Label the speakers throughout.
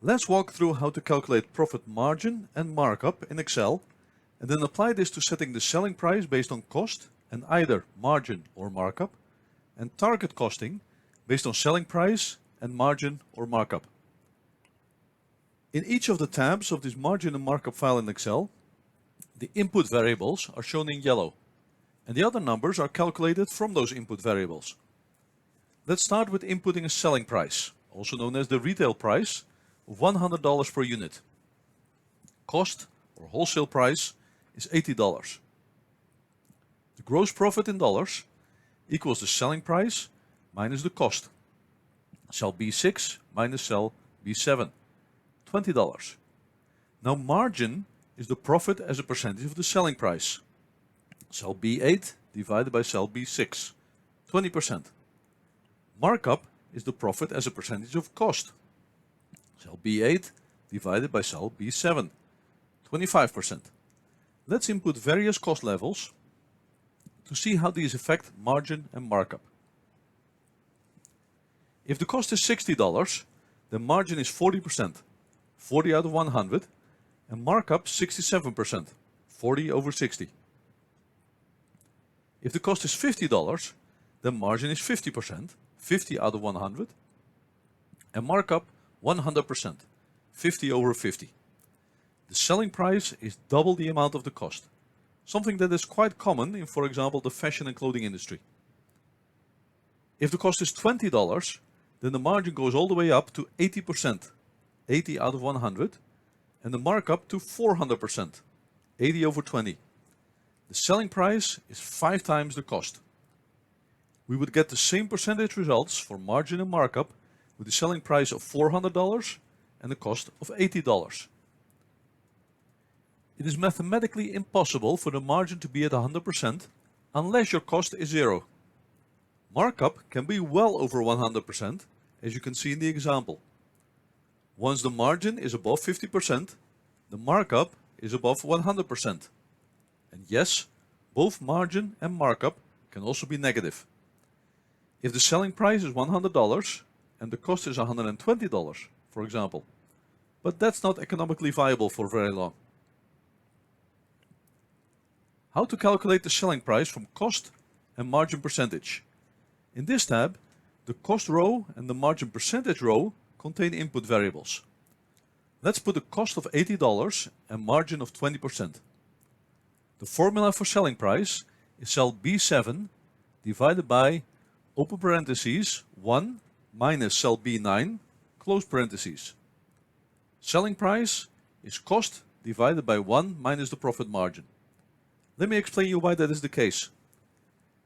Speaker 1: Let's walk through how to calculate profit margin and markup in Excel, and then apply this to setting the selling price based on cost and either margin or markup, and target costing based on selling price and margin or markup. In each of the tabs of this margin and markup file in Excel, the input variables are shown in yellow, and the other numbers are calculated from those input variables. Let's start with inputting a selling price, also known as the retail price, of $100 per unit. Cost or wholesale price is $80. The gross profit in dollars equals the selling price minus the cost. Cell B6 minus cell B7, $20. Now margin is the profit as a percentage of the selling price. Cell B8 divided by cell B6, 20%. Markup is the profit as a percentage of cost. Cell B8 divided by cell B7, 25%. Let's input various cost levels to see how these affect margin and markup. If the cost is $60, then margin is 40%, 40 out of 100, and markup 67%, 40 over 60. If the cost is $50, then margin is 50%, 50 out of 100, and markup 100%, 50 over 50. The selling price is double the amount of the cost, something that is quite common in, for example, the fashion and clothing industry. If the cost is $20, then the margin goes all the way up to 80%, 80 out of 100, and the markup to 400%, 80 over 20. The selling price is 5 times the cost. We would get the same percentage results for margin and markup with the selling price of $400 and the cost of $80. It is mathematically impossible for the margin to be at 100% unless your cost is 0. Markup can be well over 100%, as you can see in the example. Once the margin is above 50%, the markup is above 100%. And yes, both margin and markup can also be negative. If the selling price is $100 and the cost is $120, for example, but that's not economically viable for very long. How to calculate the selling price from cost and margin percentage. In this tab, the cost row and the margin percentage row contain input variables. Let's put a cost of $80 and margin of 20%. The formula for selling price is cell B7 divided by open parentheses 1 minus cell B9 close parentheses. Selling price is cost divided by 1 minus the profit margin. Let me explain you why that is the case.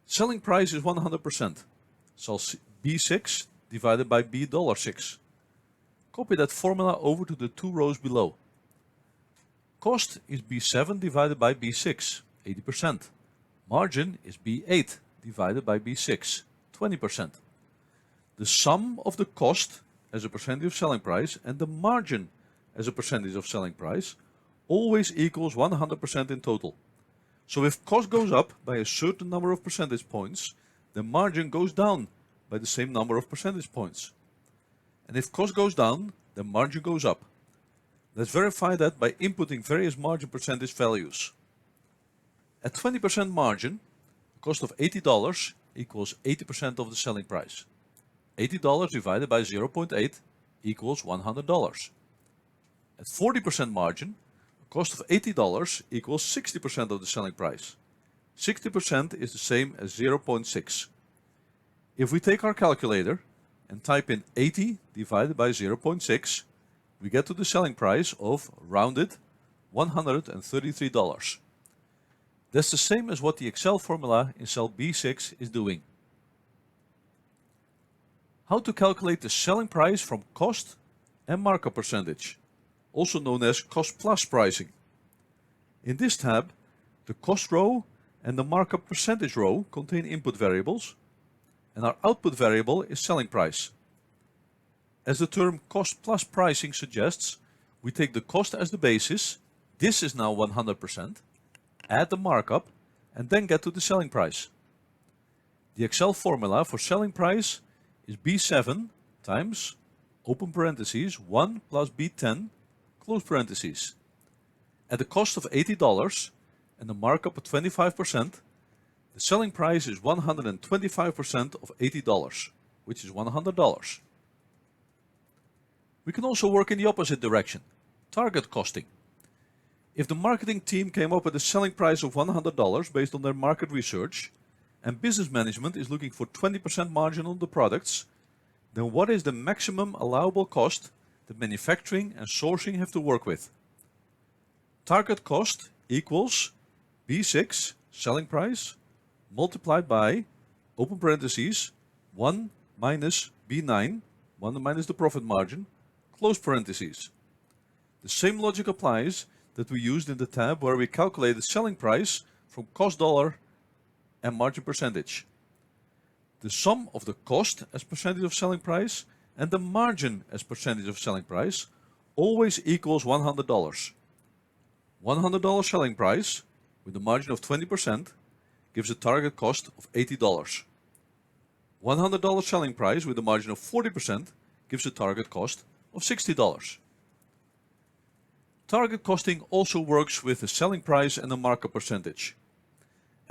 Speaker 1: Selling price is 100%. Cell B6 divided by B$6. Copy that formula over to the 2 rows below. Cost is B7 divided by B6, 80%. Margin is B8 divided by B6, 20%. The sum of the cost as a percentage of selling price and the margin as a percentage of selling price always equals 100% in total. So if cost goes up by a certain number of percentage points, the margin goes down by the same number of percentage points. And if cost goes down, the margin goes up. Let's verify that by inputting various margin percentage values. At 20% margin, the cost of $80 equals 80% of the selling price. $80 divided by 0.8 equals $100. At 40% margin, the cost of $80 equals 60% of the selling price. 60% is the same as 0.6. If we take our calculator and type in 80 divided by 0.6, we get to the selling price of, rounded, $133. That's the same as what the Excel formula in cell B6 is doing. How to calculate the selling price from cost and markup percentage, also known as cost plus pricing. In this tab, the cost row and the markup percentage row contain input variables, and our output variable is selling price. As the term cost plus pricing suggests, we take the cost as the basis, this is now 100%, add the markup, and then get to the selling price. The Excel formula for selling price is B7 times open parentheses, 1 plus B10, close parentheses. At the cost of $80 and the markup of 25%, the selling price is 125% of $80, which is $100. We can also work in the opposite direction, target costing. If the marketing team came up with a selling price of $100 based on their market research, and business management is looking for 20% margin on the products, then what is the maximum allowable cost that manufacturing and sourcing have to work with? Target cost equals B6, selling price, multiplied by, open parentheses, 1 minus B9, 1 minus the profit margin, close parentheses. The same logic applies that we used in the tab where we calculate the selling price from cost dollar and margin percentage. The sum of the cost as percentage of selling price and the margin as percentage of selling price always equals $100. $100 selling price with a margin of 20% gives a target cost of $80. $100 selling price with a margin of 40% gives a target cost of $60. Target costing also works with the selling price and the markup percentage.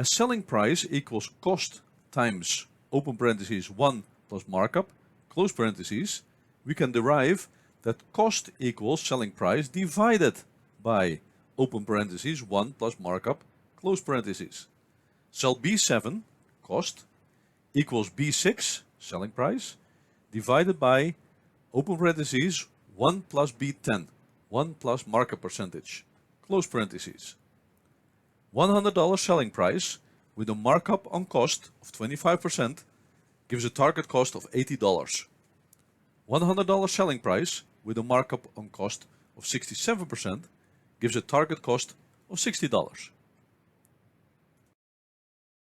Speaker 1: As selling price equals cost times, open parentheses, 1 plus markup, close parentheses, we can derive that cost equals selling price divided by, open parentheses, 1 plus markup, close parentheses. Cell B7, cost, equals B6, selling price, divided by, open parentheses, 1 plus B10, 1 plus markup percentage, close parentheses. $100 selling price with a markup on cost of 25% gives a target cost of $80. $100 selling price with a markup on cost of 67% gives a target cost of $60.